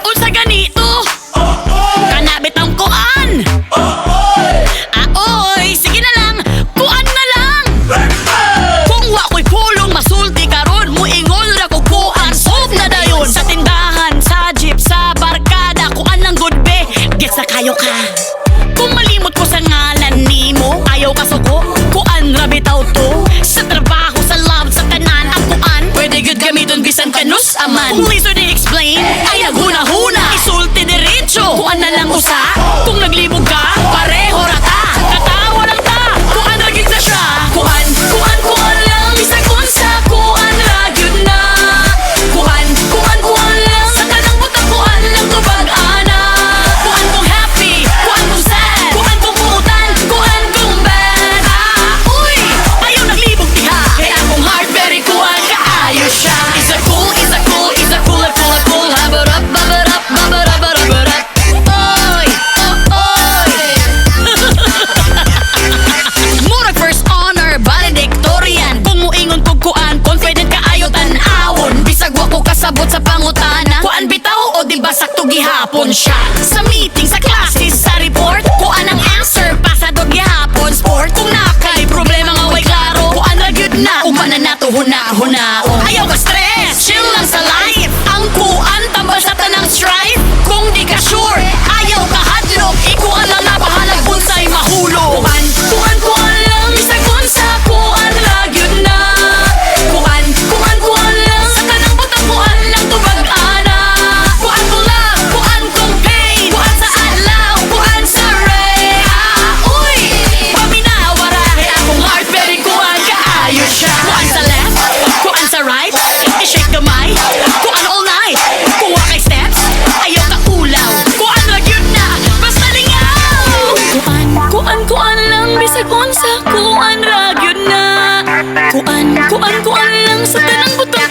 Unsa ganito? Kanabit ang kuan. Aoy, sige na lang, kuan na lang. Kung wa ko'y pulong masulti karon, muingon ra ko kuan. Sob na dayon sa tindahan, sa jeep, sa barkada, kuan lang good be. Gets na kayo ka. Kung malimot ko sa ngalan nimo, ayaw ka suko, kuan ra bitaw to. Sa trabaho, sa love, sa tanan, ang kuan pwede gud gamiton bisan kanus aman. Kung liso di explain, ay naghuna-huna, isulti diretso, kuan na lang usa. Kung naglibog ka, pareho ra ta, katawa lang ta, kuan ra gyud na siya. Kuan lang, bisag unsa, kuan ra gyud na. Kuan lang, sa tanang butang kuan lang tubag ana. Kuan kong happy, kuan kong sad, kuan kong putan, kuan kong bad. Uy, ayaw naglibog diha, kaya akong heart very kuan kaayo siya. Isa cool, habarap, babarap, babarap. Oy. Murag first honor, valedictorian. Kung muingon kog kuan, confident kaayo tan-awon. Bisag wa ko kasabot sa pangutana, kuan bitaw o di ba sakto gihapon siya. Sa meeting, sa klase, sa report, kuan ang answer, pasado gihapon sport. Kung nakay problema nga way klaro, kuan ra gyud na, uban na nato huna-hunaon. Ayaw ka stress, chill lang sa life. Ang kuan tambal sa tanang strife. Kung di ka sure, ayaw ka hadlok, ikuan lang na bahalag unsay mahulog. Kuan lang, bisag unsa, kuan ra gyud na. Kuan lang, sa tanang butang kuan lang tubag ana. Kuan kong love, kuan kong pain, kuan sa adlaw, kuan sa rain. Uy, paminawara, kaya akong heart very kuan kaayo siya. Kuan sa left, kuan sa right, i-shake gamay, kuan all night. Kung wa kay steps, ayaw ka ulaw, kuan ra gyud na, basta lingaw. Kuan lang, bisag unsa, kuan ra gyud na. Kuan lang, sa tanang butang